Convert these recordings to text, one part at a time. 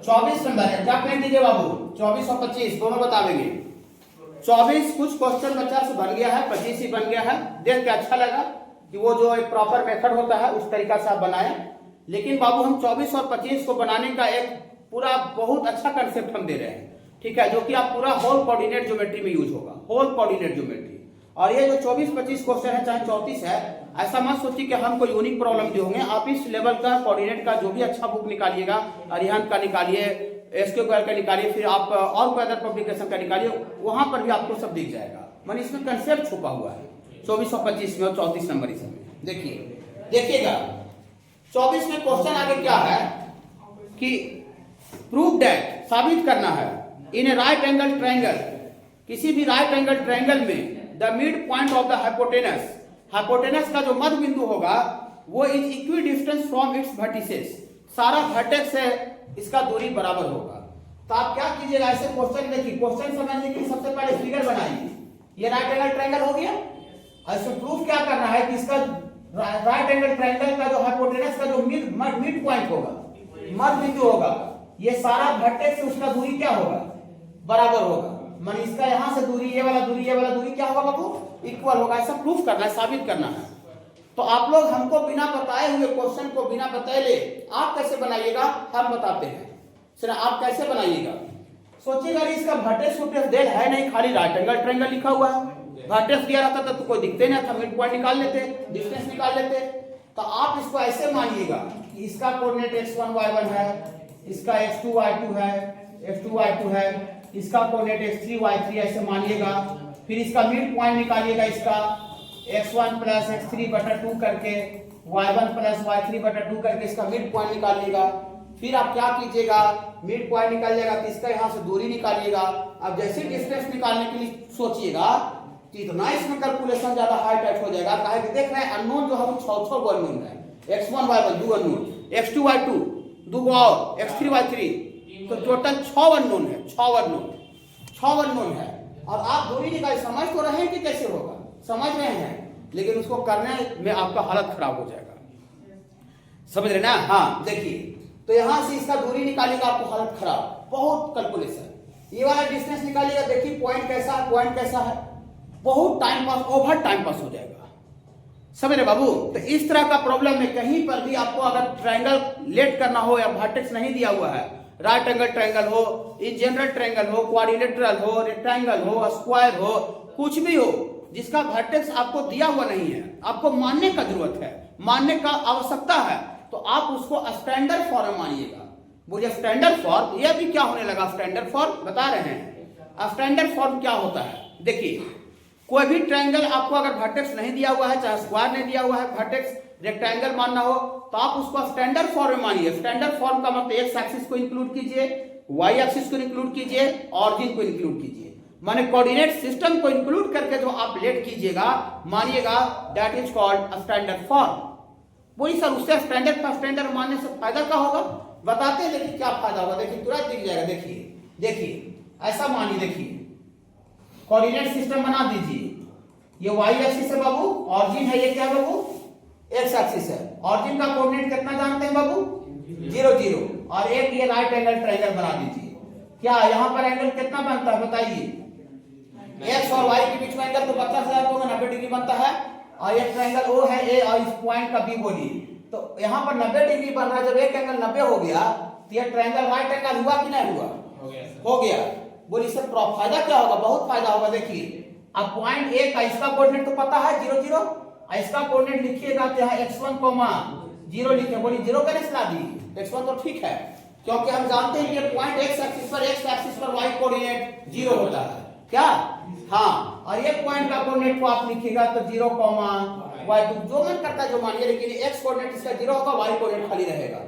24 number है, क्या pen दीजिए बाबू, 24 और 25 दोनों बतावेंगे। 24 कुछ क्वेश्चन बच्चा से बन गया है, 25 ही बन गया है। देख के अच्छा लगा कि वो जो एक प्रॉपर मेथड होता है उस तरीका से आप बनाए। लेकिन बाबू हम 24 और 25 को बनाने का एक पूरा बहुत अच्छा कंसेप्ट हम दे रहे हैं, ठीक है, जो कि आप पूरा होल कोऑर्डिनेट ज्योमेट्री में यूज होगा, होल कोऑर्डिनेट ज्योमेट्री। और ये जो 24-25 क्वेश्चन है चाहे 34 है, ऐसा मत सोचिए कि हम कोई यूनिक प्रॉब्लम दिए होंगे। आप इस लेवल का कोऑर्डिनेट का जो भी अच्छा बुक निकालिएगा, अरिहंत का निकालिए, एसके का निकालिए, फिर आप और कोई अदर पब्लिकेशन का निकालिए, वहां पर भी आपको सब दिख जाएगा। माने इसमें कंसेप्ट छुपा हुआ है 24 और 25 में और 34 नंबर इसमें। देखिएगा 24 में क्वेश्चन आगे क्या है कि प्रूव दैट, साबित करना है, इन ए राइट एंगल ट्रायंगल, किसी भी राइट एंगल ट्रायंगल में the mid point of the hypotenuse, hypotenuse का जो मध्य बिंदु होगा वो is equi distance from its vertices, सारा वर्टेक्स से इसका दूरी बराबर होगा। तो आप क्या कीजिएगा, ऐसे क्वेश्चन देखिए, क्वेश्चन समझने के लिए सबसे पहले फिगर बनाइए। ये राइट एंगल ट्रायंगल हो गया, ऐसे प्रूफ क्या करना है कि इसका राइट एंगल ट्रायंगल का जो हाइपोटेनस का जो मिड पॉइंट होगा, मध्य बिंदु होगा, ये सारा वर्टेक्स से उसका दूरी क्या होगा, बराबर होगा। मान इसका यहां से दूरी, ये वाला दूरी क्या होगा बाबू, इक्वल होगा। ऐसा प्रूफ करना है, साबित करना है। तो आप लोग हमको बिना बताए हुए क्वेश्चन को बिना बताए आप कैसे बनाइएगा हम बताते हैं। सर आप कैसे बनाइएगा, सोचिएगा इसका वर्टेक्स फुटेक्स डेल है नहीं, खाली राइट एंगल ट्रायंगल लिखा हुआ है। वर्टेक्स दिया रहता तो कोई दिखते नहीं था, मिड पॉइंट निकाल लेते, डिस्टेंस निकाल लेते। तो आप इसको ऐसे मानिएगा कि इसका कोऑर्डिनेट x1 y1 है, इसका x2 y2 है, x2 y2 है, इसका कोऑर्डिनेट x3 y3 ऐसे मानिएगा। फिर इसका मिड पॉइंट निकालिएगा, इसका x1 प्लस x3 बटा 2 करके y1 प्लस y3 बटा 2 करके इसका मिड पॉइंट निकालिएगा। फिर आप क्या कीजिएगा, मिड पॉइंट निकालिएगा तो इसका यहाँ से दूरी निकालिएगा। अब जैसे डिस्टेंस निकालने के लिए सोचिएगा तो इतना इसमें कैलकुलेशन ज्यादा हाई टाइट हो जाएगा। कहा कि देख रहे हैं अननोन जो है वो 6 गो अननोन है, x1 y1 दो अननोन, x2 y2 दो गो और, x3 y3, तो टोटल 6 अननोन है, 6 अननोन है। और आप दूरी निकाल, समझ तो रहे हैं कि कैसे होगा, समझ रहे हैं, लेकिन उसको करने में आपका हालत खराब हो जाएगा, समझ रहे ना। हाँ देखिए, तो यहां से इसका दूरी निकालेगा, आपको हालत खराब, बहुत कैलकुलेशन। ये वाला डिस्टेंस निकालिएगा, देखिए पॉइंट कैसा है, पॉइंट कैसा है, बहुत time pass, over time pass हो जाएगा, समझ रहे बाबू। तो इस तरह का प्रॉब्लम में कहीं पर भी आपको अगर ट्रायंगल लेट करना हो या वर्टेक्स नहीं दिया हुआ है, राइट एंगल ट्रायंगल हो, इन जनरल ट्रायंगल हो, क्वाड्रिलेटरल हो, रेक्टेंगल हो, स्क्वायर हो, कुछ भी हो जिसका वर्टेक्स आपको दिया हुआ नहीं है, आपको मानने का जरूरत है, मानने का आवश्यकता है, तो आप उसको स्टैंडर्ड फॉर्म मानिएगा। बोलिए स्टैंडर्ड फॉर्म, यह भी क्या होने लगा, स्टैंडर्ड फॉर्म बता रहे हैं। स्टैंडर्ड फॉर्म क्या होता है, देखिए कोई भी ट्रायंगल आपको अगर वर्टेक्स नहीं दिया हुआ है, चाहे स्क्वायर नहीं दिया हुआ है, वर्टेक्स रेक्टेंगल मानना हो तो आप उसको स्टैंडर्ड फॉर्म में मानिए। स्टैंडर्ड फॉर्म का मतलब एक्स एक्सिस को इंक्लूड कीजिए, वाई एक्सिस को इंक्लूड कीजिए, ऑरिजिन को इंक्लूड कीजिए, माने कोऑर्डिनेट सिस्टम को इंक्लूड करके जो आप लेट कीजिएगा, मानिएगा, that is called standard form. वही सर, उससे स्टैंडर्ड का स्टैंडर्ड मानने से फायदा क्या होगा बताते हैं, देखिए क्या फायदा होगा, देखिए तुरंत दिख जाएगा। देखिए ऐसा मानिए, देखिए कोऑर्डिनेट सिस्टम बना दीजिए, ये वाई एक्सिस है बाबू, ऑरिजिन है ये क्या बाबू, एक्स एक्सिस है। ऑरिजिन का कोऑर्डिनेट कितना जानते हैं बाबू, 0 0, और एक ये राइट एंगल ट्रायंगल बना दीजिए। क्या यहाँ पर एंगल कितना बनता है बताइए, एक्स और वाई के बीच में एंगल तो 90 डिग्री बनता है, और एक ट्रायंगल ओ है ए, और इस पॉइंट का बी बोलिए, तो यहाँ पर 90 डिग्री बन रहा है। जब एक एंगल 90 हो गया तो ये ट्रायंगल राइट एंगल हुआ कि नहीं हुआ, हो गया। बोलिए इससे फायदा क्या होगा, बहुत फायदा होगा। देखिए अब पॉइंट ए का इसका कोऑर्डिनेट तो पता है 0 0, इसका कोऑर्डिनेट लिखिएगा तो यहाँ x1, 0 लिखे, बोलिए 0 का निशान ला दी, x1 तो ठीक है, क्योंकि हम जानते हैं कि पॉइंट x एक्सिस पर y कोऑर्डिनेट 0 होता है, क्या, हाँ। और ये पॉइंट का कोऑर्डिनेट को आप लिखिएगा तो 0, y2, जो मन करता है जो मानिए, लेकिन x कोऑर्डिनेट इसका 0 होगा, y कोऑर्डिनेट खाली रहेगा,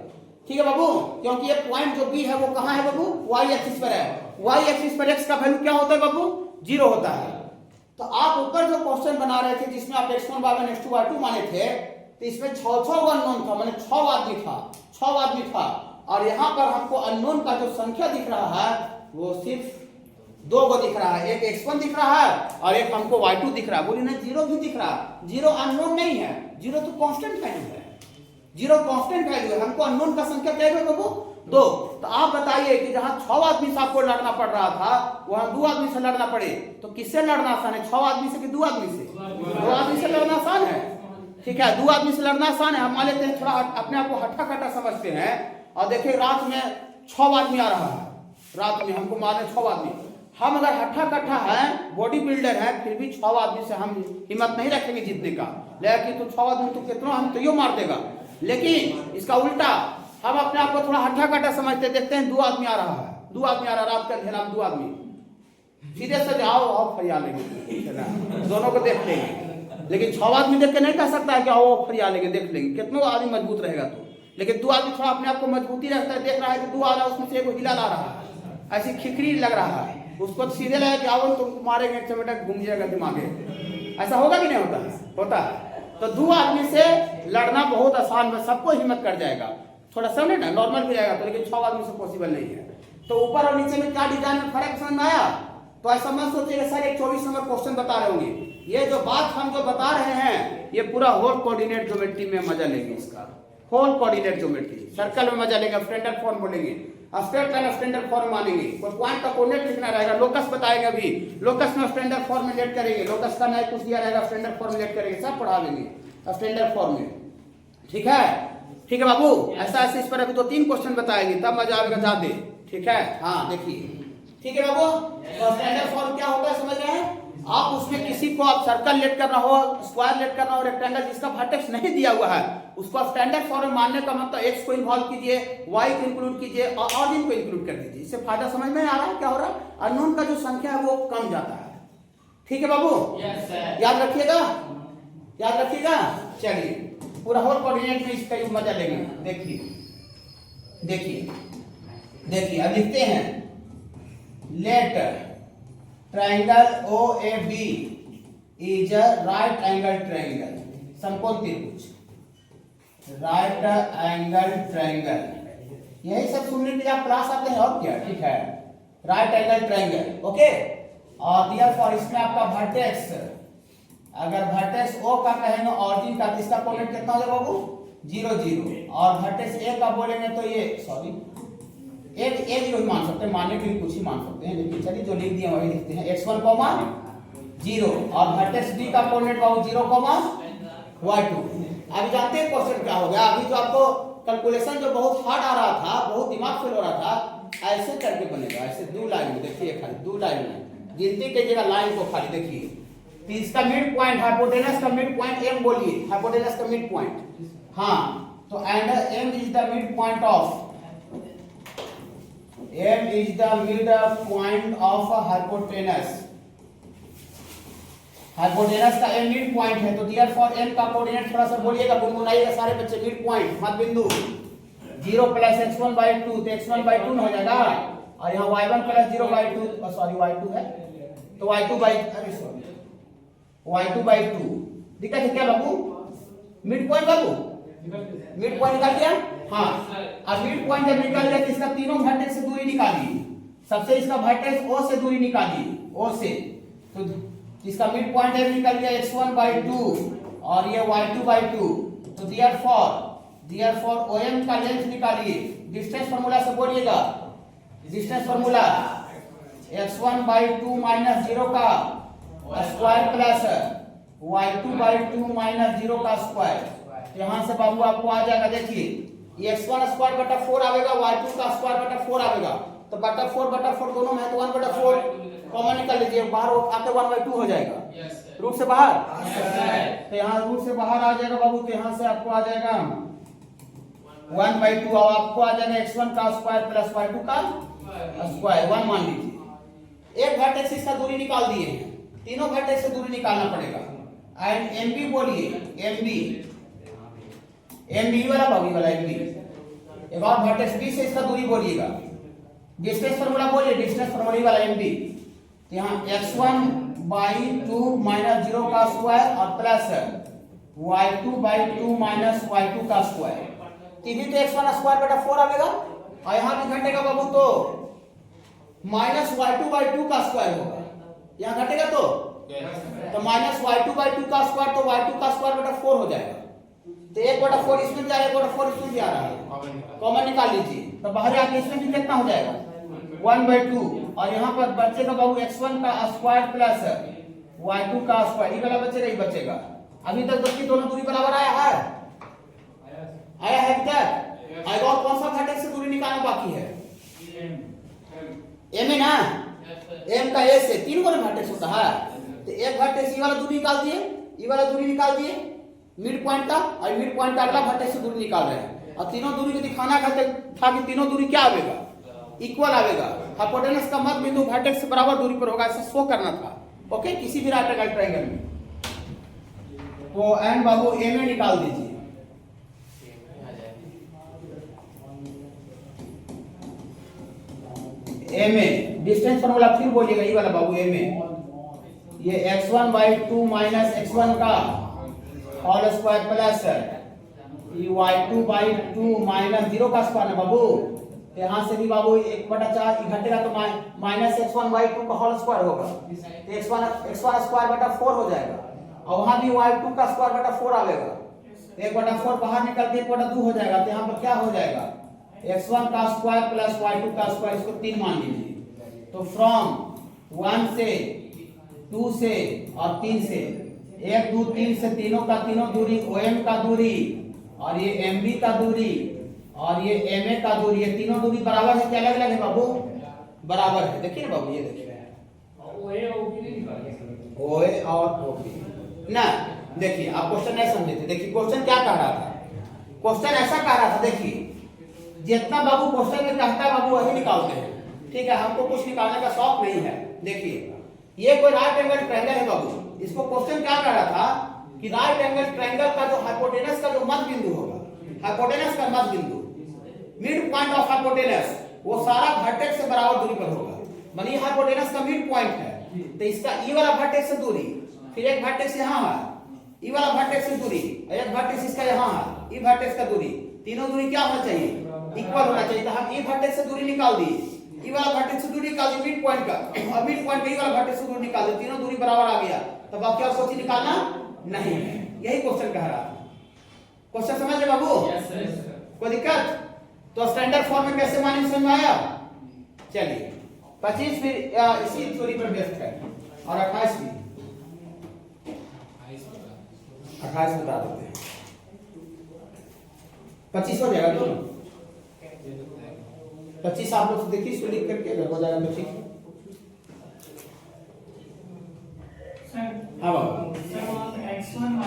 ठीक है बाबू। क्योंकि ये पॉइंट जो b है वो कहाँ है बाबू, y एक्सिस पर है, y एक्सिस पर x का वैल्यू क्या होता है बाबू, 0 होता है। तो आप ऊपर जो क्वेश्चन बना रहे थे जिसमें आप x1 y1 x2 y2 माने थे, तो इसमें 6 अननोन था, माने 6 आदमी था, और यहाँ पर हमको अननोन का जो संख्या दिख रहा है वो सिर्फ 2 को दिख रहा है, एक x1 दिख रहा है और एक हमको y2 दिख रहा है। बोलिए ना 0 भी दिख रहा है, 0 अननोन नहीं है, 0 तो कांस्टेंट वैल्यू है, 0 कांस्टेंट वैल्यू है। हमको अननोन का संख्या क्या है बाबू, तो आप बताइए कि जहां 6 आदमी से आपको लड़ना पड़ रहा था वहां 2 आदमी से लड़ना पड़े, तो किससे लड़ना आसान है, 6 आदमी से कि 2 आदमी से? 2 आदमी से लड़ना आसान है। ठीक है, 2 आदमी से लड़ना आसान है। हम मान लेते हैं थोड़ा अपने आप को हट्टा कट्टा समझते हैं और देखिए रात में 6 आदमी आ रहा है, रात में हमको मारे 6 आदमी, हम अगर हट्टा कट्टा है, बॉडी बिल्डर है, फिर भी 6 आदमी से हम हिम्मत नहीं रखेंगे जीतने का, लेकिन तो 6 आदमी तो कितना हम तो यो मार देगा। लेकिन इसका उल्टा हम अपने आप को थोड़ा हट्टा कट्टा समझते, देखते हैं 2 आदमी आ रहा है, 2 आदमी आ रहा है, रात का अंधेरा में 2 आदमी, सीधे से आओ फरिया लेंगे, दोनों को देख लेंगे। लेकिन 6 आदमी देख के नहीं कह सकता है कि आओ फरिया लेंगे, देख लेंगे, कितना आदमी मजबूत रहेगा तो। लेकिन 2 आदमी थोड़ा अपने आप को मजबूती रखता है, देख रहा है कि 2 आ रहा है, उसमें से एक हिला ला रहा है, ऐसी खिखरी लग रहा है, उसको सीधे लगा कि आओ तुमको मारेंगे, चमेटा घूम जाएगा दिमागे। ऐसा होगा कि नहीं होता है? होता है। तो 2 आदमी से लड़ना बहुत आसान है, सबको हिम्मत कर जाएगा, थोड़ा सा ना नॉर्मल भी रहेगा तो, लेकिन 6 आदमी से पॉसिबल नहीं है। तो ऊपर और नीचे में क्या डिजाइन में फर्क समझ में आया? तो ऐसा मत सोचिएगा सर एक 24 नंबर क्वेश्चन बता रहे होंगे, ये जो बात हम जो बता रहे हैं ये पूरा होल कोऑर्डिनेट ज्योमेट्री में मजा लेंगे, इसका होल कोऑर्डिनेट ज्योमेट्री, सर्कल में मजा लेंगे, स्टैंडर्ड फॉर्म बोलेंगे, स्ट्रेट लाइन स्टैंडर्ड फॉर्म मानेंगे, कोई पॉइंट का कोऑर्डिनेट लिखना रहेगा, लोकस बताएंगे, अभी लोकस में स्टैंडर्ड फॉर्मुलेट करेंगे, लोकस का नहीं कुछ दिया रहेगा स्टैंडर्ड फॉर्मुलेट करेंगे, सब पढ़ा देंगे स्टैंडर्ड फॉर्म में। ठीक है, ठीक है बाबू, ऐसा ऐसे इस पर अभी 2-3 क्वेश्चन बताएंगे तब मजा आएगा ज्यादा। ठीक है, हाँ देखिए, ठीक है बाबू, तो स्टैंडर्ड फॉर्म क्या होता है समझ रहे हैं आप? उसमें किसी को आप सर्कल लेट करना हो, स्क्वायर लेट करना हो, रेक्टेंगल जिसका वर्टेक्स नहीं दिया हुआ है उसको स्टैंडर्ड फॉर्म मानने का मतलब x को इन्वॉल्व कीजिए, y को इंक्लूड कीजिए और इनको इंक्लूड कर दीजिए। इससे फायदा समझ में आ रहा है क्या हो रहा है? अननोन का जो संख्या है वो कम जाता है। ठीक है बाबू, याद रखिएगा, याद रखिएगा। चलिए पूरा होल कोऑर्डिनेट में इसका मजा लेंगे। देखिए देखिए देखिए, अब लिखते हैं let triangle OAB is a right angle triangle, समकोण त्रिभुज, राइट एंगल ट्रायंगल, यही सब सुनने के लिए आप क्लास आते हैं और क्या। ठीक है, राइट एंगल ट्रायंगल, ओके। और देयरफॉर इसमें आपका वर्टेक्स, अगर वर्टेक्स O का कहेंगे ऑरिजिन का, इसका कोऑर्डिनेट कितना हो जाएगा बाबू? 0 0, और वर्टेक्स A का बोलेंगे तो ये सॉरी एक जो मान सकते हैं, मानने के लिए कुछ ही मान सकते हैं, लेकिन चलिए जो लिख दिया वही लिखते हैं, x1 0, और वर्टेक्स B का कोऑर्डिनेट बाबू 0 y2। अभी जानते हैं क्वेश्चन क्या हो गया? अभी जो आपको कैलकुलेशन जो बहुत हार्ड आ रहा था, बहुत दिमाग फेल हो रहा था, ऐसे करके बनेगा, ऐसे 2 लाइन में, देखिए खाली 2 लाइन में गिनती कीजिएगा लाइन को खाली, देखिए। तो इसका मिड पॉइंट, हाइपोटेनस का मिड पॉइंट m बोलिए, हाइपोटेनस का मिड पॉइंट, हाँ, तो and m is the mid point of, m is the midpoint of a hypotenuse, hypotenuse का m मिड पॉइंट है, तो देयरफॉर m का कोऑर्डिनेट थोड़ा सा बोलिएगा, गुनगुनाइएगा सारे बच्चे, मिड पॉइंट मध्य बिंदु 0 + x1/2, तो x1/2 हो जाएगा, और यहाँ y1 + 0/2, सॉरी y2 है, तो y2/2 दिक्कत है क्या बाबू? मिड पॉइंट बाबू, मिड पॉइंट निकाल दिया, हाँ। अब मिड पॉइंट जब निकाल दिया तो इसका तीनों वर्टेक्स से दूरी निकालिए, सबसे इसका वर्टेक्स O से दूरी निकालिए, O से, तो इसका मिड पॉइंट है निकल गया x1/2 और ये y2/2, तो देयरफॉर OM का लेंथ निकालिए, डिस्टेंस फार्मूला से बोलिएगा, डिस्टेंस फार्मूला x1/2 - 0 का स्क्वायर प्लस y2/2 - 0 का स्क्वायर। यहां से बाबू आपको आ जाएगा, देखिए x1 स्क्वायर बटा 4 आएगा, y2 का स्क्वायर बटा 4 आएगा, तो बटा 4 दोनों में है, तो 1/4 कॉमन निकाल लीजिए, बाहर आके 1/2 हो जाएगा, रूट से बाहर, तो यहाँ रूट से बाहर आ जाएगा बाबू, तो यहाँ से आपको आ जाएगा 1/2, और आपको आ जाएगा x1 का स्क्वायर प्लस y2 का स्क्वायर, 1 मान लीजिए। एक वर्टेक्स इसका दूरी निकाल दिए हैं, तीनों वर्टेक्स से दूरी निकालना पड़ेगा, एंड MB बोलिए, MB वाला बाबू वाला MB, एक और वर्टेक्स B से इसका दूरी बोलिएगा, डिस्टेंस फार्मूला बोलिए, डिस्टेंस फार्मूला वाला MB, तो यहाँ x1/2 - 0 का स्क्वायर और प्लस y2/2 - y2 का स्क्वायर, तीनों तो x1 स्क्वायर बटा 4 आएगा, और यहाँ भी घटेगा बाबू तो -y2/2 का स्क्वायर होगा, यहाँ घटेगा तो -y2/2 का स्क्वायर, तो y2 का स्क्वायर बटा 4 हो जाएगा, तो 1/4 इसमें भी आ रहा है, 1/4 इसमें भी आ रहा है, कॉमन निकाल लीजिए। तो बाहर आके इसमें भी कितना हो जाएगा 1/2, और यहाँ पर बचेगा बाबू x1 का स्क्वायर प्लस y2 का स्क्वायर, ये वाला बचेगा, ये बचेगा। अभी तक देखिए दोनों दूरी बराबर आया है, आया है क्या? आएगा। और कौन सा घटक से दूरी निकालना बाकी है? m है ना, m का a से 3 गुना घटक होता है, तो एक घटक से ये वाला दूरी निकाल दिए, ये वाला दूरी निकाल दिए मिड पॉइंट का, और मिड पॉइंट का अगला घटक से दूरी निकाल रहे हैं। और तीनों दूरी को दिखाना था कि तीनों दूरी क्या आवेगा, इक्वल आवेगा। हाइपोटेनस का मध्य बिंदु वर्टेक्स से बराबर दूरी पर होगा, ऐसा शो करना था। ओके, किसी भी राइट एंगल ट्रायंगल में। तो एंड बाबू ए में निकाल दीजिए, ए में डिस्टेंस फॉर्मूला फिर बोलिएगा, ये वाला बाबू ए में, ये x1/2 माइनस x1 का whole square plus y2/2 minus 0 का स्क्वायर है बाबू। यहाँ से भी बाबू 1/4 घटेगा तो माइनस x1/2 का होल स्क्वायर होगा, तो x1 स्क्वायर बटा 4 हो जाएगा, और वहां भी y2 का स्क्वायर बटा 4 आएगा, 1/4 बाहर निकल के 1/2 हो जाएगा। तो यहाँ पर क्या हो जाएगा, x1 का स्क्वायर प्लस y2 का स्क्वायर, इसको 3 मान लीजिए। तो फ्रॉम 1 से 2 से और 3 से, 1 2 3 से तीनों का तीनों दूरी, OM का दूरी और ये MB का दूरी और ये MA का दूरी, ये तीनों दूरी बराबर है कि अलग अलग है बाबू? बराबर है। देखिए ना बाबू, ये देखिए OA और OB ना। देखिए आप क्वेश्चन नहीं समझे थे, देखिए क्वेश्चन क्या कह रहा था, क्वेश्चन ऐसा कह रहा था, देखिए जितना बाबू क्वेश्चन में कहता है बाबू वही निकालते हैं, ठीक है, हमको कुछ निकालने का शौक नहीं है। देखिए ये कोई राइट एंगल ट्रायंगल है बाबू, इसको क्वेश्चन क्या कह रहा था कि राइट एंगल ट्रायंगल का जो हाइपोटेनस का जो मध्य बिंदु होगा, हाइपोटेनस का मध्य बिंदु, मिड पॉइंट ऑफ हाइपोटेनस, वो सारा वर्टेक्स से बराबर दूरी पर होगा। मानिए हाइपोटेनस का मिड पॉइंट है, तो इसका ई वाला वर्टेक्स से दूरी, फिर एक वर्टेक्स यहाँ है, ई वाला वर्टेक्स से दूरी, एक वर्टेक्स इसका यहाँ है, ई वर्टेक्स का दूरी, तीनों दूरी क्या होना चाहिए, इक्वल होना चाहिए। तो हम ई वर्टेक्स से दूरी निकाल दिए, ई वाला वर्टेक्स से दूरी निकाल दी मिड पॉइंट का, और मिड पॉइंट का ई वाला वर्टेक्स से दूरी निकाल दी, तीनों दूरी बराबर आ गया। तब आप क्या सोची निकालना नहीं है, यही क्वेश्चन कह रहा है। क्वेश्चन समझ रहे बाबू? कोई दिक्कत? तो स्टैंडर्ड फॉर्म में कैसे माने समझ में आया? चलिए 25 फिर इसी थ्योरी पर बेस्ड है, और 28 भी 28 बता देते हैं, 25 हो जाएगा दोनों। 25 आप लोग देखिए, इसको लिख करके अगर हो जाएगा तो ठीक है। हाँ बाबू, x1/2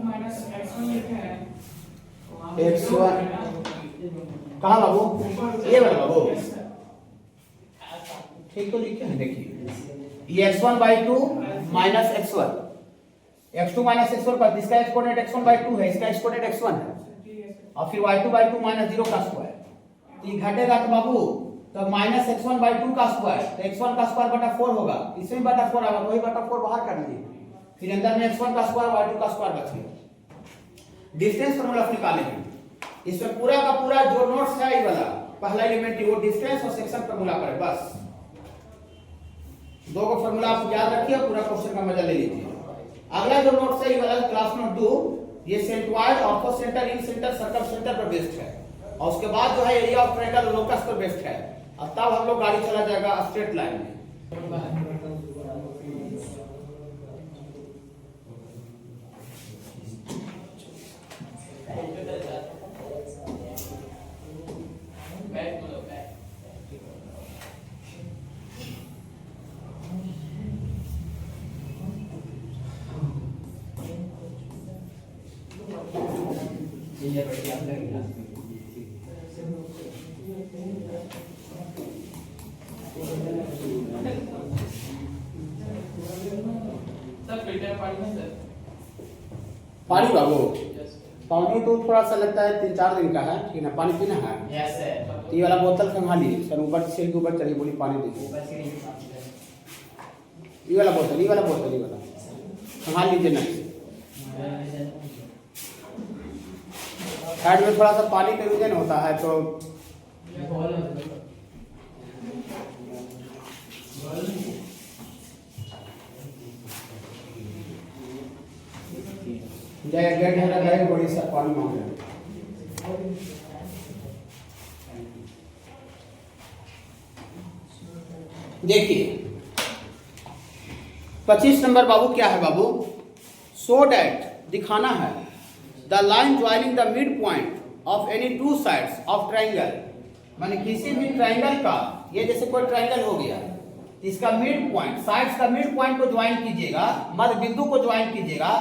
माइनस x1 लिखे हैं, x1 कहाँ बाबू? ये वाला बाबू, ठीक तो लिखे हैं। देखिए ये x1/2 minus x1, x2 minus x1 पर, इसका एक्सपोनेंट x1/2 है, इसका एक्सपोनेंट x1 है, और फिर y2/2 माइनस 0 का स्क्वायर, ये घटेगा तो बाबू तो माइनस x1/2 का स्क्वायर, तो x1 का स्क्वायर बटा 4 होगा, इसमें बटा 4 आएगा, वही बटा 4 बाहर कर लीजिए, फिर अंदर में x1 का स्क्वायर y2 का स्क्वायर बच गया। डिस्टेंस फार्मूला निकालेंगे, इसमें पूरा का पूरा जो नोट्स है ये वाला पहला एलिमेंट, वो डिस्टेंस और सेक्शन फार्मूला करें, बस दो को फार्मूला आप याद रखिए, पूरा क्वेश्चन का मजा ले लीजिए। अगला जो नोट्स है ये वाला क्लास नोट 2, ये सेंट्रॉइड, ऑर्थो सेंटर, इन सेंटर, सर्कम सेंटर पर बेस्ड है, और उसके बाद जो है एरिया ऑफ ट्रायंगल लोकस पर बेस्ड है। अब तब हम लोग गाड़ी चला जाएगा स्ट्रेट लाइन में। पानी बाबू, पानी तो थोड़ा सा लगता है 3-4 दिन का है, ठीक है ना, पानी पीना है। Yes sir. तो ये वाला बोतल संभालिए सर, ऊपर से ऊपर चलिए, बोली पानी दीजिए। ये वाला बोतल, ये वाला बोतल, ये वाला संभाल लीजिए ना। साइड में थोड़ा सा पानी का यूजन होता है तो बड़ी सा पानी मांग रहे हैं। देखिए 25 नंबर बाबू क्या है बाबू, सो डैट दिखाना है the line joining the mid point of any two sides of triangle, माने किसी भी ट्राइंगल का, ये जैसे कोई ट्राइंगल हो गया, इसका मिड पॉइंट, साइड्स का मिड पॉइंट को ज्वाइन कीजिएगा, मध्य बिंदु को ज्वाइन कीजिएगा,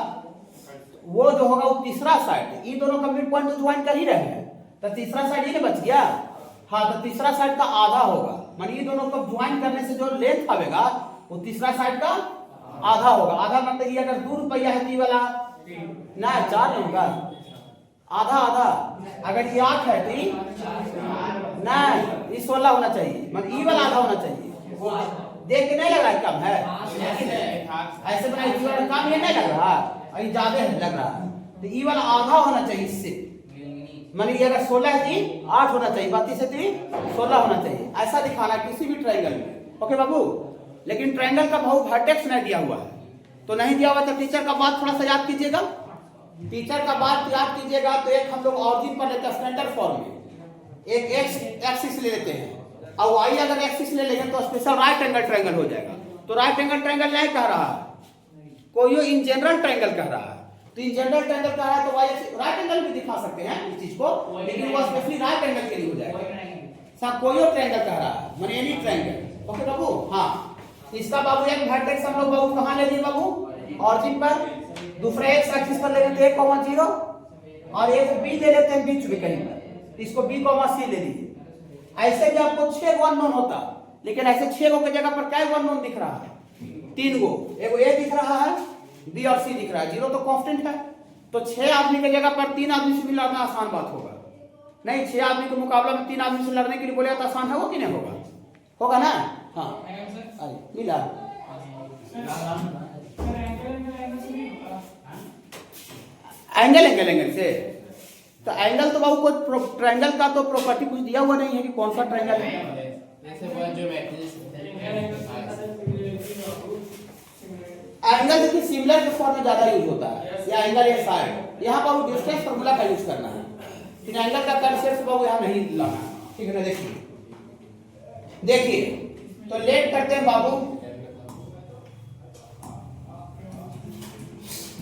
वो जो होगा वो तीसरा साइड, इन दोनों का मिड पॉइंट तो ज्वाइन कर ही रहे हैं, तो तीसरा साइड ये बच गया। हाँ, तो तीसरा साइड का आधा होगा, माने ये दोनों को ज्वाइन करने से जो लेंथ आवेगा वो तीसरा साइड का आधा होगा। आधा मतलब ये अगर 2 रुपया है तो ये वाला ना 4 होगा, आधा आधा। अगर ये 8 है तो ये ना, ये 16 होना चाहिए, मतलब ये वाला आधा होना चाहिए। देख के नहीं लग रहा है कम है, ऐसे बनाए ये वाला कम ये नहीं लग रहा, ये ज्यादा लग रहा है, तो ये वाला आधा होना चाहिए इससे, माने ये अगर 16 है तो 8 होना चाहिए, 32 है तो 16 होना चाहिए। ऐसा दिखाना किसी भी ट्रायंगल में, ओके बाबू। लेकिन ट्रायंगल का भाव वर्टेक्स नहीं दिया हुआ है, तो नहीं दिया हुआ तो टीचर का बात थोड़ा सा याद कीजिएगा, टीचर का बात याद कीजिएगा। तो एक हम लोग ऑरिजिन पर लेते हैं स्टैंडर्ड फॉर्म में, एक एक्स एक्सिस ले लेते हैं और वाई अगर एक्सिस ले लेंगे तो स्पेशल राइट एंगल ट्रायंगल हो जाएगा। तो राइट एंगल ट्रायंगल नहीं कह रहा है कोई, इन जनरल ट्रायंगल कह रहा है, तो इन जनरल ट्रायंगल कह रहा है तो वाई राइट एंगल भी दिखा सकते हैं इस चीज को, लेकिन वो स्पेशली राइट एंगल के लिए हो जाएगा। सब कोई ट्रायंगल कह रहा है, माने एनी ट्रायंगल, ओके बाबू। हाँ, इसका बाबू एक वर्टेक्स हम लोग बाबू कहां ले लिए बाबू, ऑरिजिन पर, दूसरा एक्स एक्सिस पर ले लेते हैं 0 और एक बी ले लेते हैं बीच में कहीं पर, इसको बी सी ले लीजिए। ऐसे भी आपको 6 गो अननोन होता, लेकिन ऐसे 6 गो की जगह पर क्या अननोन दिख रहा है, 3 गो, एगो ए दिख रहा है, बी और सी दिख रहा है, 0 तो कांस्टेंट है, तो 6 आदमी की जगह पर 3 आदमी से भी लड़ना आसान बात होगा नहीं। 6 आदमी के मुकाबला में 3 आदमी से लड़ने के लिए बोले तो आसान है वो कि नहीं होगा, होगा ना। हाँ मिला एंगल एंगल एंगल से, तो एंगल तो बाबू को ट्रायंगल का तो प्रॉपर्टी कुछ दिया हुआ नहीं है कि कौन सा ट्रायंगल है। एंगल देखिए सिमिलर के फॉर्म में ज्यादा यूज होता है, या एंगल या साइड, यहाँ बाबू डिस्टेंस फार्मूला का यूज करना है, लेकिन एंगल का कंसेप्ट बाबू यहाँ नहीं लाना, ठीक है ना। देखिए तो लेट करते हैं बाबू,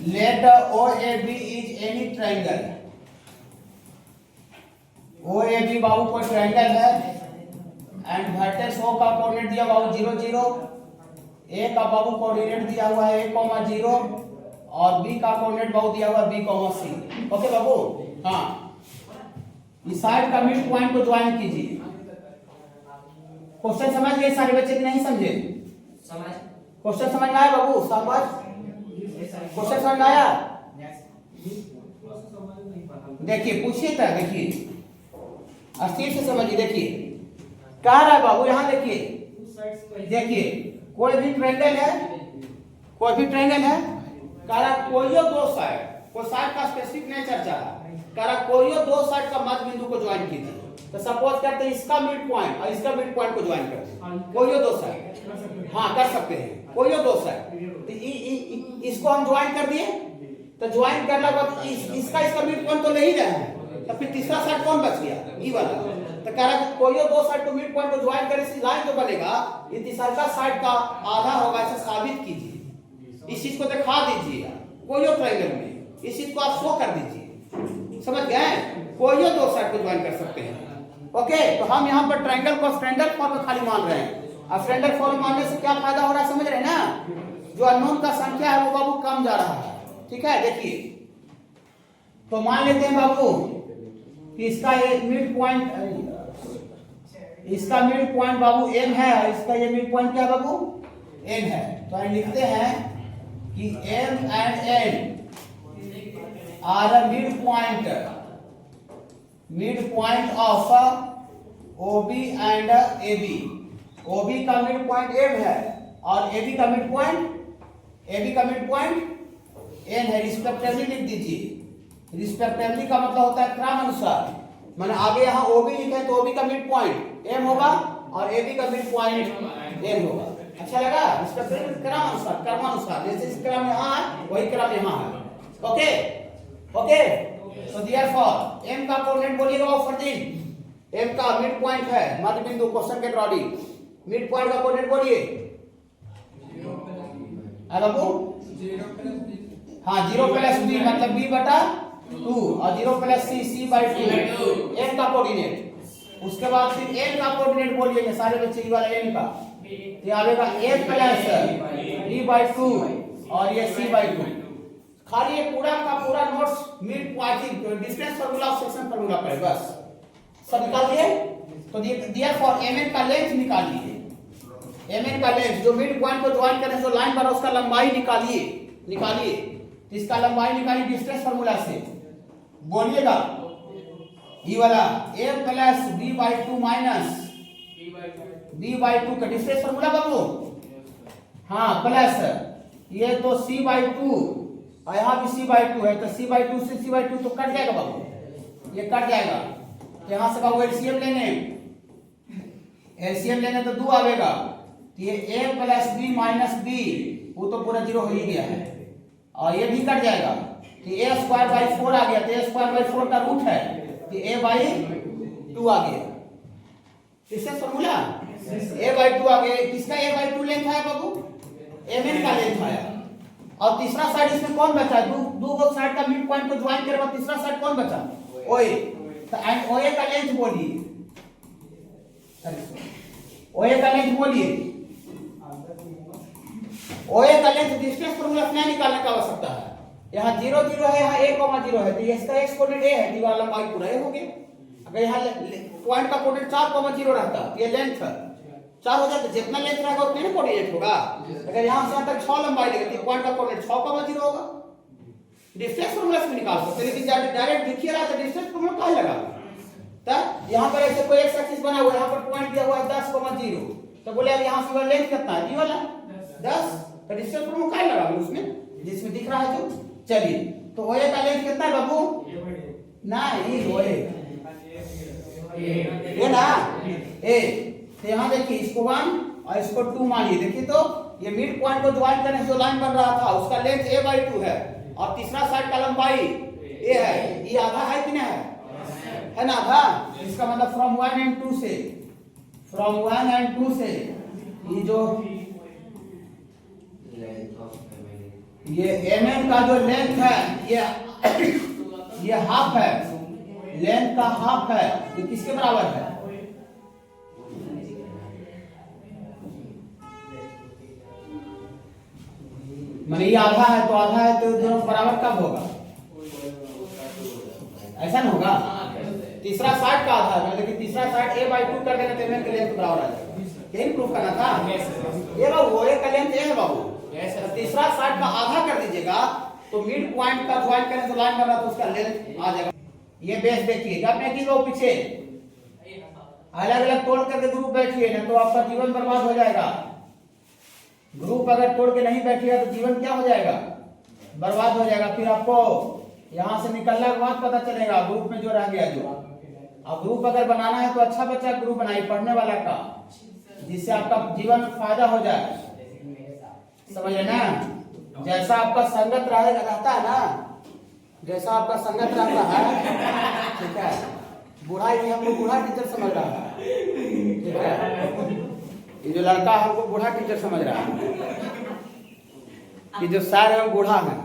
let OAB is any triangle, OAB बाबू कोई ट्रायंगल है एंड वर्टेक्स O का कोऑर्डिनेट दिया बाबू 0 0, A का बाबू कोऑर्डिनेट दिया हुआ है A, 0 और B का कोऑर्डिनेट बाबू दिया हुआ है B, C, ओके बाबू। हाँ, इस साइड का मिड पॉइंट को ज्वाइन कीजिए। क्वेश्चन समझ गए सारे बच्चे कि नहीं समझे? समझ, क्वेश्चन समझ में आया बाबू? समझ, क्वेश्चन समझ में आया? देखिए पूछिए था, देखिए अस्थिर से समझिए। देखिए कह रहा है बाबू यहाँ, देखिए देखिए कोई भी ट्रायंगल है, कोई भी ट्रायंगल है, कह रहा कोई दो साइड, कोई साइड का स्पेसिफिक नहीं चर्चा है, कह रहा कोई दो साइड का मध्य बिंदु को ज्वाइन कीजिए। तो सपोज करते हैं इसका मिड पॉइंट और इसका मिड पॉइंट को ज्वाइन करते हैं, कोई दो साइड, हाँ कर सकते हैं कोई दो साइड, तो इसको हम ज्वाइन कर दिए, तो ज्वाइन करने के बाद इसका मिड पॉइंट तो ले ही रहे हैं, तो फिर तीसरा साइड कौन बच गया, ये वाला। तो कह रहा है कोई दो साइड को मिड पॉइंट को ज्वाइन करे, इस लाइन जो बनेगा ये तीसरा साइड का आधा होगा, ऐसे साबित कीजिए, इस चीज को दिखा दीजिए कोई ट्रायंगल में, इस चीज को आप शो कर दीजिए, समझ गए? कोई दो साइड को ज्वाइन कर सकते हैं, ओके। तो हम यहाँ पर ट्रायंगल को स्टैंडर्ड फॉर्म में खाली मान रहे हैं, अब स्टैंडर्ड फॉर्म मानने से क्या फायदा हो रहा है समझ रहे हैं ना, जो अननोन का संख्या है वो बाबू कम जा रहा है, ठीक है। देखिए तो मान लेते हैं बाबू कि इसका ये मिड पॉइंट, इसका मिड पॉइंट बाबू m है, इसका ये मिड पॉइंट क्या है बाबू, m है। तो हम लिखते हैं कि m and n are a mid point of OB and AB। OB का मिड पॉइंट m है और AB का मिड पॉइंट n है, रिस्पेक्टिवली लिख दीजिए। रिस्पेक्टिवली का मतलब होता है क्रमानुसार, माने आगे यहाँ OB लिखे तो OB का मिड पॉइंट m होगा और AB का मिड पॉइंट n होगा। अच्छा लगा? रिस्पेक्टिवली क्रमानुसार, जैसे इस क्रम यहाँ है वही क्रम यहाँ है, ओके। ओके, तो देयरफॉर m का कोऑर्डिनेट बोलिएगा वो फर्दीन, m का मिड पॉइंट है, मध्य बिंदु क्वेश्चन के अकॉर्डिंग मिड पॉइंट का कोऑर्डिनेट बोलिए। बाबू 0 प्लस b मतलब b बटा 2 और 0 प्लस c बाई 2 m का कोऑर्डिनेट। उसके बाद फिर n का कोऑर्डिनेट बोलिए सारे बच्चे की वाला n का, ये आएगा a प्लस b बाई 2 और ये c बाई 2। खाली ये पूरा का पूरा notes mid point distance formula section formula पर बस सब निकाल दिए। तो देयरफॉर mn का लेंथ निकालिए, mn का लेंथ जो मिड पॉइंट को ज्वाइन करने से लाइन बना उसका लंबाई निकालिए। इसका लंबाई निकालिए डिस्टेंस फार्मूला से, बोलिएगा ये वाला a plus b by 2 minus b by 2 का डिस्टेंस फार्मूला बाबू, हाँ प्लस ये तो c बाई 2 और यहाँ भी c बाई 2 है, तो c बाई 2 से c बाई 2 तो कट जाएगा बाबू, ये कट जाएगा। यहाँ से बाबू एलसीएम लेने तो 2 आएगा, तो ये a plus b minus b वो तो पूरा 0 हो ही गया है, और ये भी कट जाएगा, तो a स्क्वायर बाई 4 आ गया, तो a स्क्वायर बाई 4 का रूट है, तो a बाई 2 आ गया। इससे फॉर्मूला a बाई 2 आ गया। किसका a बाई 2 लेंथ आया बाबू, mn का लेंथ आया। और तीसरा साइड इसमें कौन बचा, दो साइड का मिड पॉइंट को ज्वाइन करे बाद तीसरा साइड कौन बचा, ओए, तो ओए का लेंथ बोलिए, ओए का लेंथ बोलिए, ओए का लेंथ डिस्टेंस फार्मूला अपने निकालने का आवश्यकता है। यहाँ 0 0 है, यहाँ a 0 है, तो इसका x कोऑर्डिनेट a है, दीवार लंबाई पूरा a हो गया। अगर यहाँ पॉइंट का कोऑर्डिनेट 4 0 रहता तो ये लेंथ 4 हो जाता, जितना लेंथ रहेगा उतना कोऑर्डिनेट होगा। अगर यहाँ से यहाँ तक 6 लंबाई लेगा तो पॉइंट का कोऑर्डिनेट 6 0 होगा। डिस्टेंस फार्मूला से निकाल सकते हैं, लेकिन डायरेक्ट दिखिए रहा तो डिस्टेंस फार्मूला कहाँ लगा, तब यहाँ पर ऐसे कोई एक्स एक्सिस बना हुआ है, यहाँ पर पॉइंट दिया हुआ है 10 0, तो बोले अब यहाँ से लेंथ कितना है, ये वाला 10, तो डिस्टेंस फार्मूला कहाँ लगा उसमें जिसमें दिख रहा है जो। चलिए, तो ओए का लेंथ कितना है बाबू, ना ये ओए ये ना ए, तो यहाँ देखिए इसको 1 और इसको 2 मानिए। देखिए तो ये मिड पॉइंट को ज्वाइन करने से जो लाइन बन रहा था उसका लेंथ a बाई 2 है, और तीसरा साइड का लंबाई a है, ये आधा है कि नहीं है ना आधा। इसका मतलब फ्रॉम 1 एंड 2 से, फ्रॉम 1 एंड 2 से ये जो ये mn का जो लेंथ है ये हाफ है, लेंथ का हाफ है, ये किसके बराबर है, माने ये आधा है तो आधा है, तो दोनों बराबर कब होगा, ऐसा ना होगा। तीसरा साइड का आधा है, लेकिन तीसरा साइड a बाई 2 कर देना तो mn का लेंथ बराबर आ जाएगा। यही प्रूफ करना था। ये बाबू a का लेंथ a है बाबू, तीसरा साइड का आधा कर दीजिएगा तो मिड पॉइंट का ज्वाइन करने से लाइन बना तो उसका लेंथ आ जाएगा। ये बेस देखिए, जब मैं किसी पीछे अलग अलग तोड़ करके ग्रुप बैठिए ना तो आपका जीवन बर्बाद हो जाएगा। ग्रुप अगर तोड़ के नहीं बैठिएगा तो जीवन क्या हो जाएगा, बर्बाद हो जाएगा। फिर आपको यहाँ से निकलने के बाद पता चलेगा ग्रुप में जो रह गया जो। अब ग्रुप अगर बनाना है तो अच्छा बच्चा ग्रुप बनाइए पढ़ने वाला का, जिससे आपका जीवन में फायदा हो जाए, समझे ना। जैसा आपका संगत रहता है ना, जैसा आपका संगत रहता है, ठीक है। बूढ़ा ही हमको बूढ़ा टीचर समझ रहा है, ठीक है। ये जो लड़का हमको बूढ़ा टीचर समझ रहा है, ये जो सर है बूढ़ा है,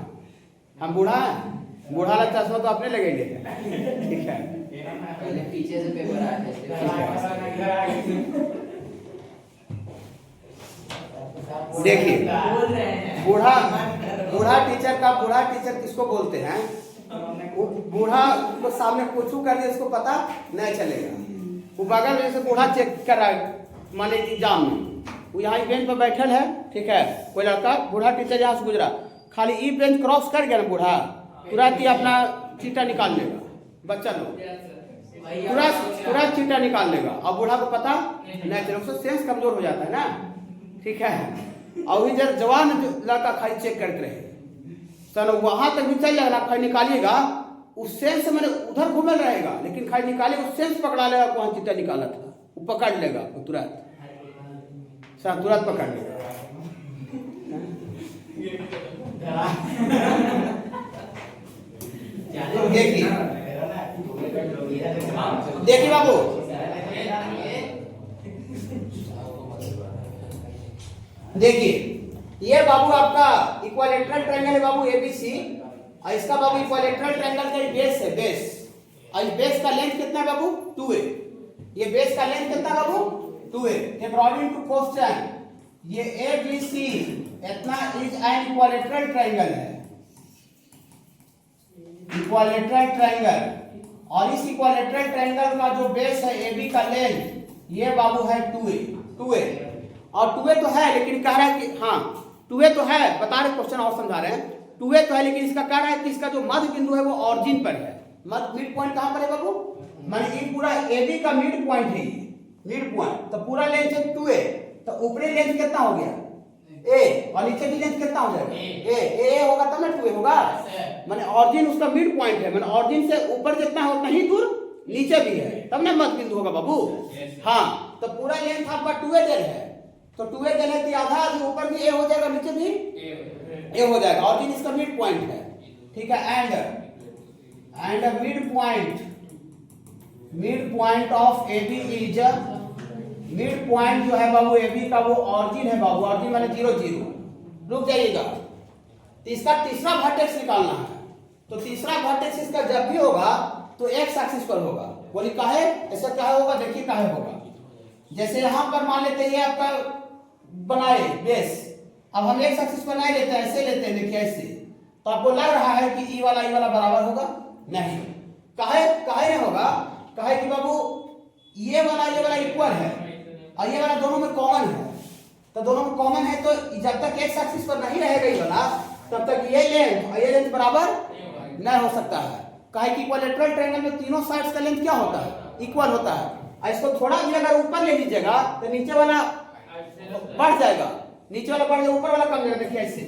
हम बूढ़ा है, बूढ़ा लगता है तो अपने लगेंगे, ठीक है। पहले पीछे से पेपर आया देखिए बूढ़ा टीचर किसको बोलते हैं, वो बूढ़ा को सामने कुछ कर दिया उसको पता नहीं चलेगा। वो बगल में से बूढ़ा चेक कर रहा है, मान लीजिए एग्जाम में वो यहाँ बेंच पर बैठल है, ठीक है। कोई लड़का बूढ़ा टीचर यहाँ से गुजरा, खाली ई बेंच क्रॉस कर गया ना बूढ़ा, तुरंत ही अपना चीटा निकाल लेगा। बच्चा लोग तुरंत चीटा निकाल लेगा, और बूढ़ा को पता नहीं चलेगा, उसका सेंस कमजोर हो जाता है ना, ठीक है। और वही जब जवान लड़का खाली चेक करते रहे, चलो वहां तक भी चल जाएगा, खाली निकालिएगा उस सेंस मैंने उधर घूमल रहेगा, लेकिन खाली निकालिएगा उस सेंस पकड़ा लेगा, वहां चीटा निकाला था वो पकड़ लेगा, तुरंत पकड़ लेगा। देखिए देखिए बाबू, देखिए ये बाबू आपका इक्विलैटरल ट्रायंगल है बाबू एबीसी, और इसका बाबू इक्विलैटरल ट्रायंगल का बेस है, बेस, और इस बेस का लेंथ कितना है बाबू 2a, ये बेस का लेंथ कितना बाबू 2a। अकॉर्डिंग टू क्वेश्चन ये एबीसी इतना इज एन इक्विलैटरल ट्रायंगल है, इक्विलैटरल ट्रायंगल, और इस इक्विलैटरल ट्रायंगल का जो बेस है एबी का लेंथ ये बाबू है 2a, और 2a तो है लेकिन कह रहा है कि हाँ 2a तो है, बता रहे क्वेश्चन और समझा रहे हैं, 2a तो है लेकिन इसका कह रहा है कि इसका जो मध्य बिंदु है वो ऑरिजिन पर है। मध्य मिड पॉइंट कहां पर है बाबू, माने ये पूरा AB का मिड पॉइंट है, मिड पॉइंट, तो पूरा लेंथ है 2a, तो ऊपरी लेंथ कितना हो गया a, और नीचे की लेंथ कितना हो जाएगा a होगा तब ना 2a होगा, माने ऑरिजिन उसका मिड पॉइंट है, माने ऑरिजिन से ऊपर जितना है उतना ही दूर नीचे भी है, तब ना मध्य बिंदु होगा बाबू। हाँ तो पूरा लेंथ आपका 2a देल है, तो 2a देल है तो आधा ऊपर भी a हो जाएगा नीचे भी a हो जाएगा, ऑरिजिन इसका मिड पॉइंट है, ठीक है। And mid point of AB is, mid point जो है बाबू AB का वो ऑरिजिन है बाबू, ऑरिजिन माने 0 0, रुक जाइएगा, तो इसका तीसरा वर्टेक्स निकालना है, तो तीसरा वर्टेक्स इसका जब भी होगा तो x एक्सिस पर होगा, बोली काहे ऐसा काहे होगा, देखिए काहे होगा, जैसे यहां पर मान लेते हैं आपका बनाए बेस, अब हम x एक्सिस पर नहीं लेते हैं, ऐसे लेते हैं, देखिए ऐसे, तो आपको लग रहा है कि ई वाला बराबर होगा, नहीं, काहे नहीं होगा, काहे कि बाबू ये वाला इक्वल है और ये वाला दोनों में कॉमन है, तो दोनों में कॉमन है, तो जब तक x एक्सिस पर नहीं रहेगा ये वाला तब तक ये लेंथ और ये लेंथ बराबर नहीं हो सकता है, काहे कि इक्विलैटरल ट्रायंगल में तीनों साइड्स का लेंथ क्या होता है, इक्वल होता है, और इसको थोड़ा भी अगर ऊपर ले लीजिएगा तो नीचे वाला बढ़ जाएगा, नीचे वाला बढ़ जाएगा, ऊपर वाला कम जाएगा, देखिए ऐसे,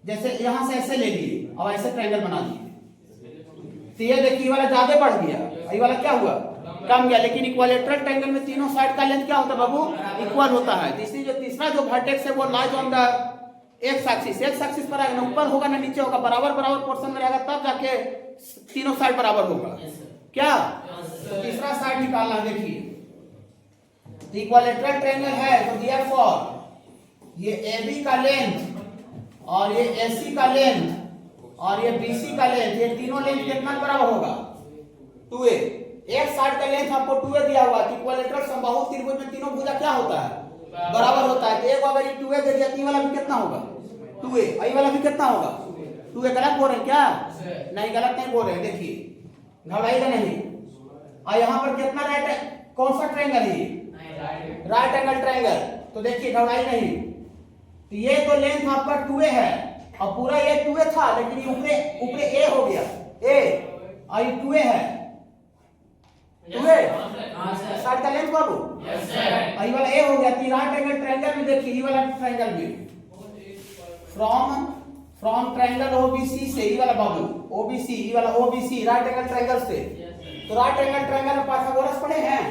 जैसे यहां से ऐसे ले लिए और ऐसे ट्रायंगल बना दिए, तो ये देखिए वाला ज्यादा बढ़ गया, ये वाला क्या हुआ कम गया, लेकिन इक्विलैटरल ट्रायंगल में तीनों साइड का लेंथ क्या होता है बाबू, इक्वल होता है, तो इसलिए जो तीसरा जो वर्टेक्स है वो lies on the x axis पर आएगा, ना ऊपर होगा ना नीचे होगा, बराबर पोर्शन में रहेगा, तब जाके तीनों साइड बराबर होगा, क्या तो तीसरा साइड निकालना है, देखिए इक्विलैटरल ट्रायंगल है, तो देयरफॉर ये AB का लेंथ और ये AC का लेंथ और ये BC का लेंथ, ये तीनों लेंथ कितना बराबर होगा 2a, एक साइड का लेंथ आपको 2a दिया हुआ है, इक्विलैटरल समबाहु त्रिभुज में तीनों भुजा क्या होता है बराबर होता है, तो एक अगर ये 2a दे दिया, 3 वाला भी कितना होगा 2a, आई वाला भी कितना होगा 2a, गलत बोल रहे हैं क्या, नहीं गलत नहीं बोल रहे हैं, देखिए घबराइएगा नहीं, और यहाँ पर कितना राइट है, कौन सा ट्रायंगल है राइट एंगल ट्रायंगल, तो देखिए घबराई नहीं, तो ये तो लेंथ आपका 2a है और पूरा ये 2a था, लेकिन ये ऊपरे a हो गया a, और ये 2a है 2a साइड का लेंथ बाबू, और ये वाला a हो गया, तो राइट एंगल ट्रायंगल में देखिए ये वाला ट्रायंगल में फ्रॉम ट्रायंगल OBC से, ये वाला बाबू OBC, ये वाला OBC राइट एंगल ट्रायंगल से, तो राइट एंगल ट्रायंगल में पाइथागोरस पढ़े हैं,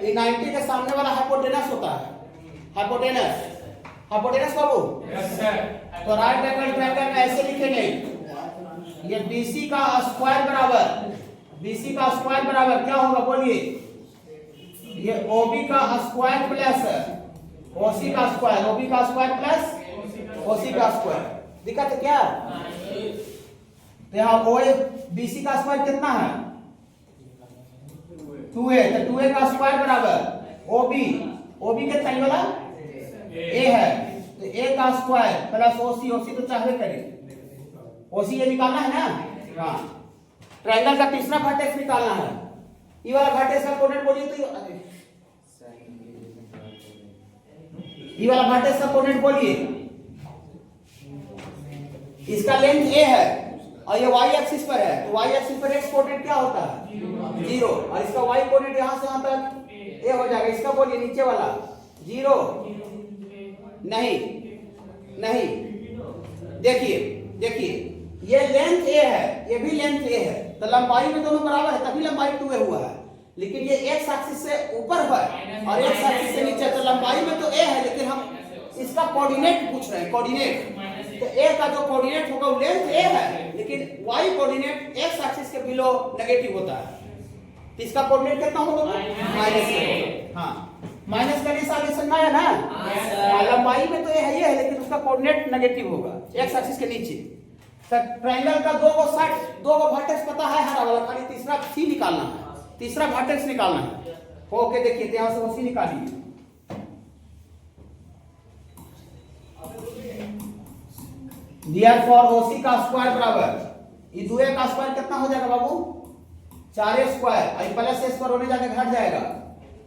ये 90 के सामने वाला हाइपोटेनस होता है, हाइपोटेनस बाबू, तो राइट एंगल ट्रायंगल में ऐसे लिखेंगे, ये BC का स्क्वायर बराबर क्या होगा बोलिए, ये OB का स्क्वायर प्लस OC का स्क्वायर, OB का स्क्वायर प्लस OC का स्क्वायर, दिक्कत है क्या, तो यहाँ BC का स्क्वायर कितना है 2a, तो 2a का स्क्वायर बराबर OB कितना है वाला a है, तो a का स्क्वायर प्लस OC तो चाहे करें, OC ये निकालना है ना, हाँ ट्रायंगल का तीसरा वर्टेक्स निकालना है, ये वाला वर्टेक्स का कोऑर्डिनेट बोलिए, तो ये वाला वर्टेक्स का कोऑर्डिनेट बोलिए, इसका लेंथ a है और ये y एक्सिस पर है, तो y एक्सिस पर x कोऑर्डिनेट क्या होता है 0, और इसका y कोऑर्डिनेट यहां से यहां तक a हो जाएगा, इसका बोलिए नीचे वाला 0, नहीं, देखिए ये लेंथ a है, ये भी लेंथ a है, तो लंबाई में दोनों बराबर है, तभी लंबाई 2a हुआ है, लेकिन ये x एक्सिस से ऊपर है और x एक्सिस से नीचे, तो लंबाई में तो a है, लेकिन हम इसका कोऑर्डिनेट पूछ रहे हैं, कोऑर्डिनेट तो ए का जो कोऑर्डिनेट होगा वो लेंथ ए है, लेकिन वाई कोऑर्डिनेट एक्स एक्सिस के बिलो नेगेटिव होता है। तो इसका कोऑर्डिनेट कितना होगा? माइनस। हाँ, माइनस करने से आगे समझ आया ना? लंबाई में तो ये है, लेकिन उसका कोऑर्डिनेट नेगेटिव होगा एक्स एक्सिस के नीचे। सर ट्रायंगल का दो गो वर्टेक्स पता है हरा वाला, खाली तीसरा सी निकालना है, तीसरा वर्टेक्स निकालना है। ओके देखिए, तो यहां से वो सी निकालिए। Therefore OC का स्क्वायर बराबर ये 2a का स्क्वायर कितना हो जाएगा बाबू? 4a स्क्वायर, और प्लस a स्क्वायर होने जाके घट जाएगा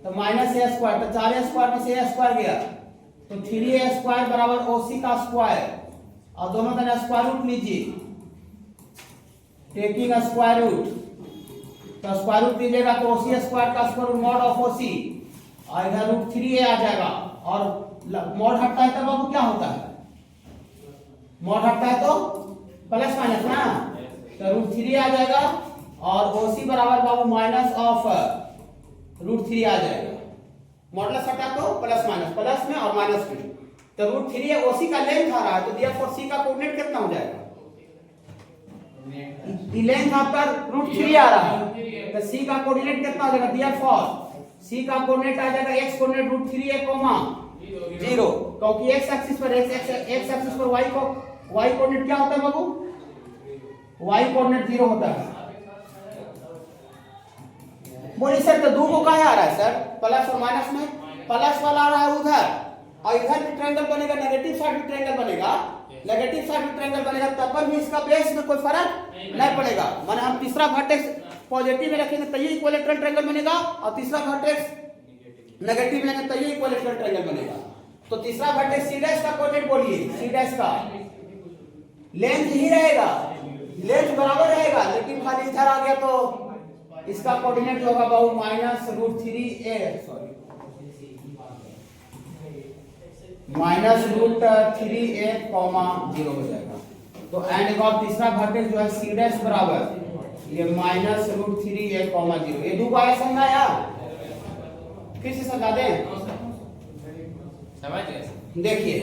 तो माइनस a स्क्वायर, तो 4a स्क्वायर में से a स्क्वायर गया तो 3a स्क्वायर बराबर OC का स्क्वायर, और दोनों का स्क्वायर रूट लीजिए, टेकिंग स्क्वायर रूट, तो स्क्वायर रूट लीजिएगा तो OC स्क्वायर का square root mod of OC, और इधर रूट 3a आ जाएगा, और मॉड हटता है तो बाबू क्या होता है? मॉड हटता है तो प्लस माइनस ना, तो रूट 3 आ जाएगा, और OC बराबर बाबू माइनस ऑफ रूट 3 आ जाएगा। मॉडुलस हटा तो प्लस माइनस, प्लस में और माइनस में, तो रूट 3 है, OC का लेंथ आ रहा है, तो देयरफॉर C का कोऑर्डिनेट कितना हो जाएगा? लेंथ आपका रूट 3 आ रहा है, तो C का कोऑर्डिनेट कितना हो जाएगा? देयरफॉर C का कोऑर्डिनेट आ जाएगा x coordinate root 3a comma 0, क्योंकि x एक्सिस पर x एक्सिस पर y कोऑर्डिनेट क्या होता है बाबू? y कोऑर्डिनेट 0 होता है। बोलिए सर तो दो को कहाँ आ रहा है सर? प्लस और माइनस में, प्लस वाला आ रहा है उधर, और इधर भी ट्रायंगल बनेगा, नेगेटिव साइड भी ट्रायंगल बनेगा, नेगेटिव साइड भी ट्रायंगल बनेगा, तब पर भी इसका बेस में कोई फर्क नहीं पड़ेगा। माने हम तीसरा वर्टेक्स पॉजिटिव में रखेंगे तो ये इक्विलेटरल ट्रायंगल बनेगा, और तीसरा वर्टेक्स नेगेटिव में तो ये इक्विलेटरल ट्रायंगल बनेगा। तो तीसरा वर्टेक्स सी डैश का कोऑर्डिनेट बोलिए, सी डैश का लेंथ ही रहेगा, लेंथ बराबर रहेगा, लेकिन खाली इधर आ गया तो इसका कोऑर्डिनेट जो होगा बाबू minus root 3a, sorry minus root 3a comma 0 हो जाएगा। तो एंड एक और तीसरा वर्टेक्स जो है सी डैश बराबर ये माइनस रूट 3a कॉमा 0। ये दो बार समझाया, फिर से समझा दें, समझ गए? देखिए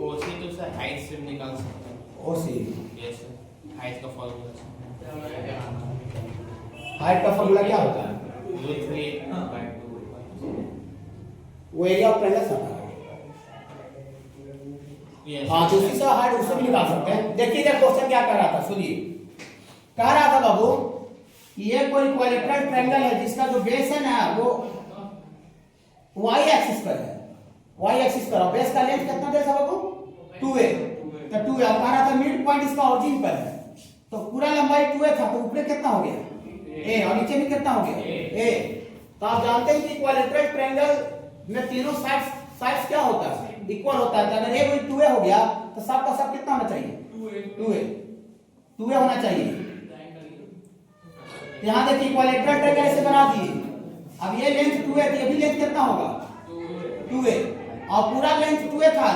ओसी तो सर हाइट से भी निकाल सकते हैं। ओसी यस सर, हाइट का फॉर्मूला हाइट का फॉर्मूला क्या होता है? रूट 3/2। वो एरिया ऑफ ट्रायंगल होता है। यस हाँ, तो उसी से हाइट उससे भी निकाल सकते हैं। देखिए जब क्वेश्चन क्या कर रहा था, सुनिए, कह रहा था बाबू ये कोई इक्विलेटरल ट्रायंगल है जिसका जो बेस है ना वो y एक्सिस पर है, y एक्सिस पर, और बेस का लेंथ कितना दे बाबू? 2a, तो 2a, और कह रहा था मिड पॉइंट इसका ओरिजिन पर है, तो पूरा लंबाई 2a था, तो ऊपर कितना हो गया? a, और नीचे भी कितना हो गया? a। तो आप जानते हैं कि इक्विलेटरल ट्रायंगल में तीनों साइड्स क्या होता है? इक्वल होता है। तो अगर a कोई 2a हो गया तो सब का सब कितना होना चाहिए? 2a होना चाहिए। यहाँ देखिए इक्विलेटरल ट्रायंगल ऐसे बना दिए, अब ये लेंथ 2a थी, ये भी लेंथ कितना होगा? 2a, और पूरा लेंथ 2a था।